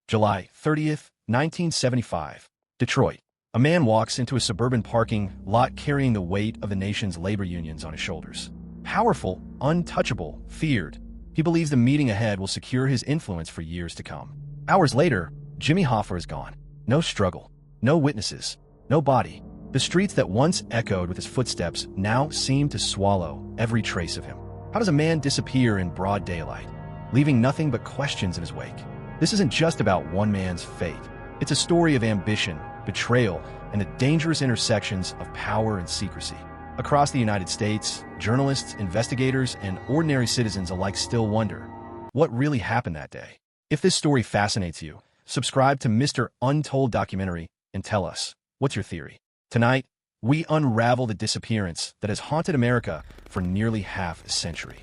July 30th, 1975. Detroit. A man walks into a suburban parking lot carrying the weight of the nation's labor unions on his shoulders. Powerful, untouchable, feared. He believes the meeting ahead will secure his influence for years to come. Hours later, JimmyHoffa is gone. No struggle, no witnesses, no body. The streets that once echoed with his footsteps now seem to swallow every trace of him. How does a man disappear in broad daylight, leaving nothing but questions in his wake? This isn't just about one man's fate. It's a story of ambition, betrayal, and the dangerous intersections of power and secrecy. Across the United States, journalists, investigators, and ordinary citizens alike still wonder, what really happened that day? If this story fascinates you, subscribe to Mr. Untold Documentary and tell us, what's your theory? Tonight, we unravel the disappearance that has haunted America for nearly half a century.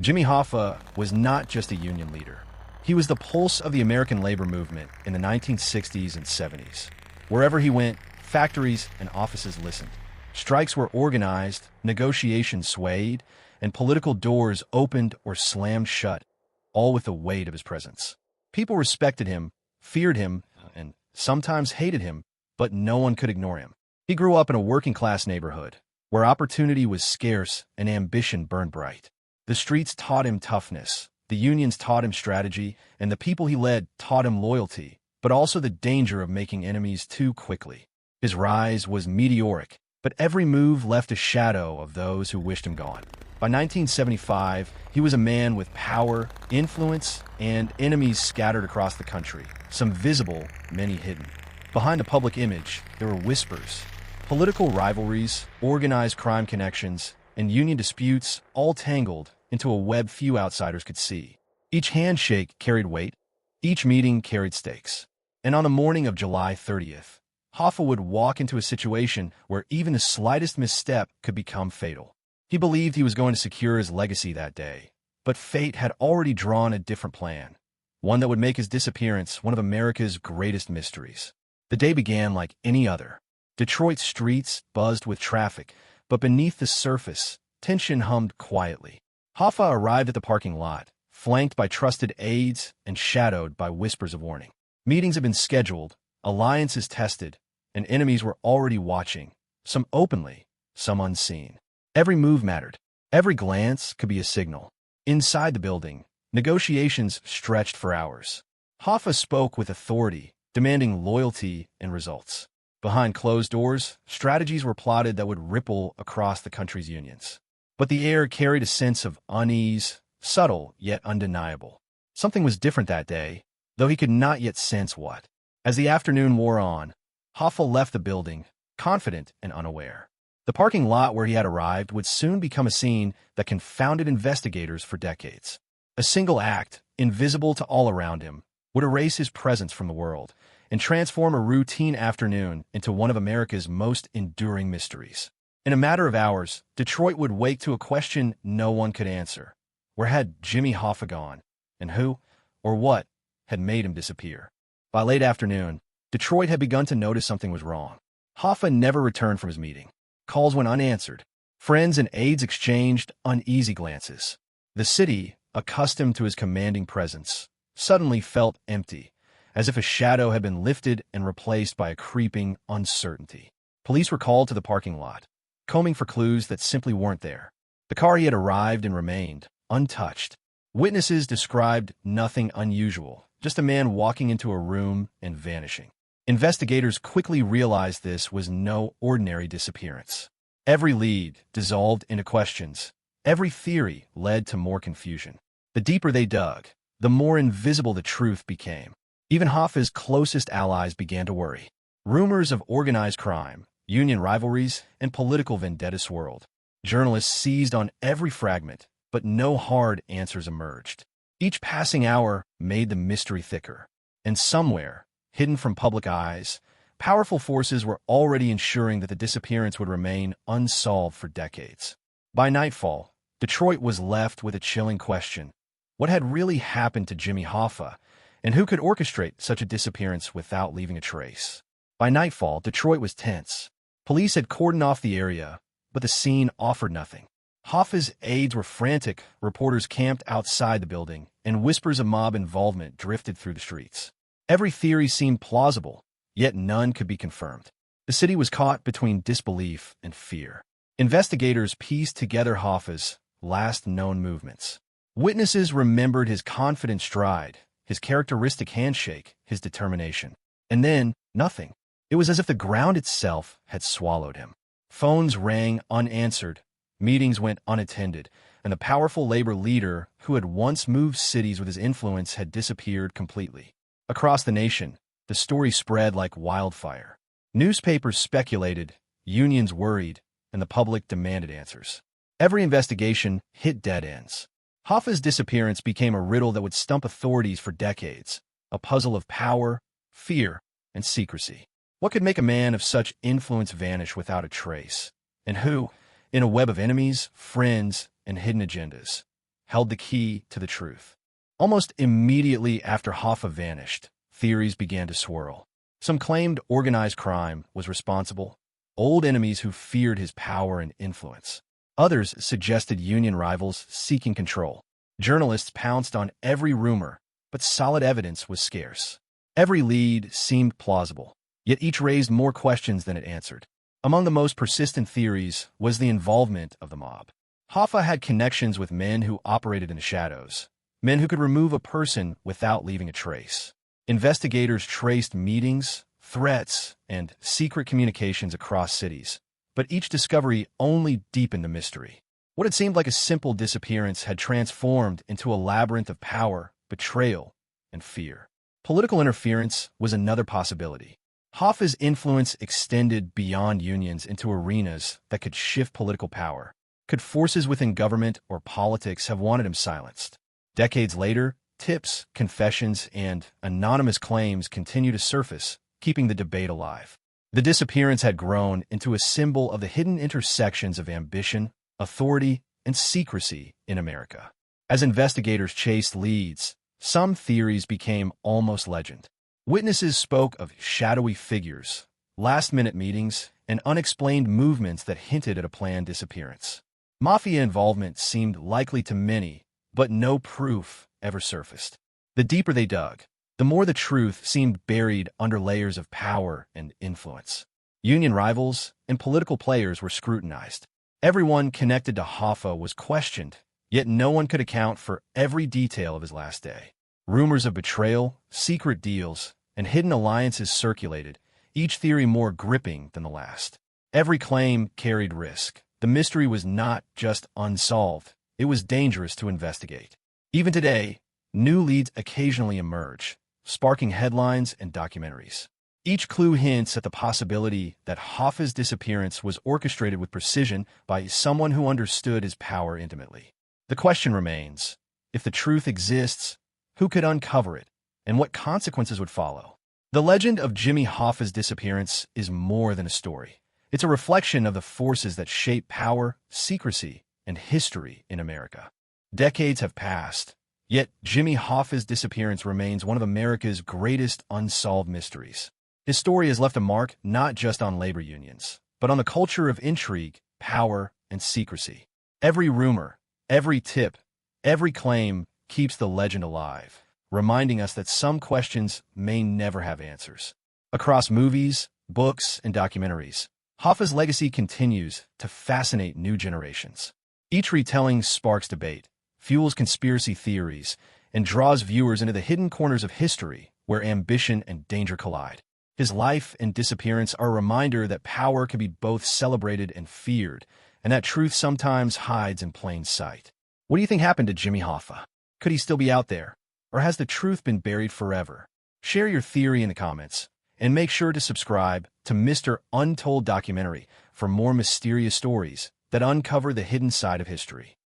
JimmyHoffa was not just a union leader. He was the pulse of the American labor movement in the 1960s and 70s. Wherever he went, factories and offices listened. Strikes were organized, negotiations swayed, and political doors opened or slammed shut, all with the weight of his presence. People respected him, feared him, and sometimes hated him, but no one could ignore him. He grew up in a working-class neighborhood, where opportunity was scarce and ambition burned bright. The streets taught him toughness, the unions taught him strategy, and the people he led taught him loyalty, but also the danger of making enemies too quickly. His rise was meteoric, but every move left a shadow of those who wished him gone. By 1975, he was a man with power, influence, and enemies scattered across the country, some visible, many hidden. Behind the public image, there were whispers, political rivalries, organized crime connections, and union disputes all tangled into a web few outsiders could see. Each handshake carried weight, each meeting carried stakes. And on the morning of July 30th, Hoffa would walk into a situation where even the slightest misstep could become fatal. He believed he was going to secure his legacy that day, but fate had already drawn a different plan, one that would make his disappearance one of America's greatest mysteries. The day began like any other. Detroit's streets buzzed with traffic, but beneath the surface, tension hummed quietly. Hoffa arrived at the parking lot, flanked by trusted aides and shadowed by whispers of warning. Meetings had been scheduled, alliances tested, and enemies were already watching, some openly, some unseen. Every move mattered. Every glance could be a signal. Inside the building, negotiations stretched for hours. Hoffa spoke with authority, demanding loyalty and results. Behind closed doors, strategies were plotted that would ripple across the country's unions. But the air carried a sense of unease, subtle yet undeniable. Something was different that day, though he could not yet sense what. As the afternoon wore on, Hoffa left the building, confident and unaware. The parking lot where he had arrived would soon become a scene that confounded investigators for decades. A single act, invisible to all around him, would erase his presence from the world and transform a routine afternoon into one of America's most enduring mysteries. In a matter of hours, Detroit would wake to a question no one could answer. Where had JimmyHoffa gone? And who, or what, had made him disappear? By late afternoon, Detroit had begun to notice something was wrong. Hoffa never returned from his meeting. Calls went unanswered. Friends and aides exchanged uneasy glances. The city, accustomed to his commanding presence, suddenly felt empty, as if a shadow had been lifted and replaced by a creeping uncertainty. Police were called to the parking lot, combing for clues that simply weren't there. The car he had arrived in remained untouched. Witnesses described nothing unusual, just a man walking into a room and vanishing. Investigators quickly realized this was no ordinary disappearance. Every lead dissolved into questions. Every theory led to more confusion. The deeper they dug, the more invisible the truth became. Even Hoffa's closest allies began to worry. Rumors of organized crime, union rivalries, and political vendetta swirled. Journalists seized on every fragment, but no hard answers emerged. Each passing hour made the mystery thicker. And somewhere, hidden from public eyes, powerful forces were already ensuring that the disappearance would remain unsolved for decades. By nightfall, Detroit was left with a chilling question. What had really happened to JimmyHoffa, and who could orchestrate such a disappearance without leaving a trace? By nightfall, Detroit was tense. Police had cordoned off the area, but the scene offered nothing. Hoffa's aides were frantic, reporters camped outside the building, and whispers of mob involvement drifted through the streets. Every theory seemed plausible, yet none could be confirmed. The city was caught between disbelief and fear. Investigators pieced together Hoffa's last known movements. Witnesses remembered his confident stride, his characteristic handshake, his determination. And then, nothing. It was as if the ground itself had swallowed him. Phones rang unanswered, meetings went unattended, and the powerful labor leader who had once moved cities with his influence had disappeared completely. Across the nation, the story spread like wildfire. Newspapers speculated, unions worried, and the public demanded answers. Every investigation hit dead ends. Hoffa's disappearance became a riddle that would stump authorities for decades, a puzzle of power, fear, and secrecy. What could make a man of such influence vanish without a trace? And who, in a web of enemies, friends, and hidden agendas, held the key to the truth? Almost immediately after Hoffa vanished, theories began to swirl. Some claimed organized crime was responsible, old enemies who feared his power and influence. Others suggested union rivals seeking control. Journalists pounced on every rumor, but solid evidence was scarce. Every lead seemed plausible, yet each raised more questions than it answered. Among the most persistent theories was the involvement of the mob. Hoffa had connections with men who operated in the shadows, men who could remove a person without leaving a trace. Investigators traced meetings, threats, and secret communications across cities, but each discovery only deepened the mystery. What had seemed like a simple disappearance had transformed into a labyrinth of power, betrayal, and fear. Political interference was another possibility. Hoffa's influence extended beyond unions into arenas that could shift political power. Could forces within government or politics have wanted him silenced? Decades later, tips, confessions, and anonymous claims continue to surface, keeping the debate alive. The disappearance had grown into a symbol of the hidden intersections of ambition, authority, and secrecy in America. As investigators chased leads, some theories became almost legend. Witnesses spoke of shadowy figures, last-minute meetings, and unexplained movements that hinted at a planned disappearance. Mafia involvement seemed likely to many, but no proof ever surfaced. The deeper they dug, the more the truth seemed buried under layers of power and influence. Union rivals and political players were scrutinized. Everyone connected to Hoffa was questioned, yet no one could account for every detail of his last day. Rumors of betrayal, secret deals, and hidden alliances circulated, each theory more gripping than the last. Every claim carried risk. The mystery was not just unsolved, it was dangerous to investigate. Even today, new leads occasionally emerge, sparking headlines and documentaries. Each clue hints at the possibility that Hoffa's disappearance was orchestrated with precision by someone who understood his power intimately. The question remains, if the truth exists, who could uncover it, and what consequences would follow? The legend of JimmyHoffa's disappearance is more than a story. It's a reflection of the forces that shape power, secrecy, and history in America. Decades have passed, yet JimmyHoffa's disappearance remains one of America's greatest unsolved mysteries. His story has left a mark not just on labor unions, but on the culture of intrigue, power, and secrecy. Every rumor, every tip, every claim keeps the legend alive, reminding us that some questions may never have answers. Across movies, books, and documentaries, Hoffa's legacy continues to fascinate new generations. Each retelling sparks debate, fuels conspiracy theories, and draws viewers into the hidden corners of history where ambition and danger collide. His life and disappearance are a reminder that power can be both celebrated and feared, and that truth sometimes hides in plain sight. What do you think happened to Jimmy Hoffa? Could he still be out there? Or has the truth been buried forever? Share your theory in the comments, and make sure to subscribe to Mr. Untold Documentary for more mysterious stories that uncover the hidden side of history.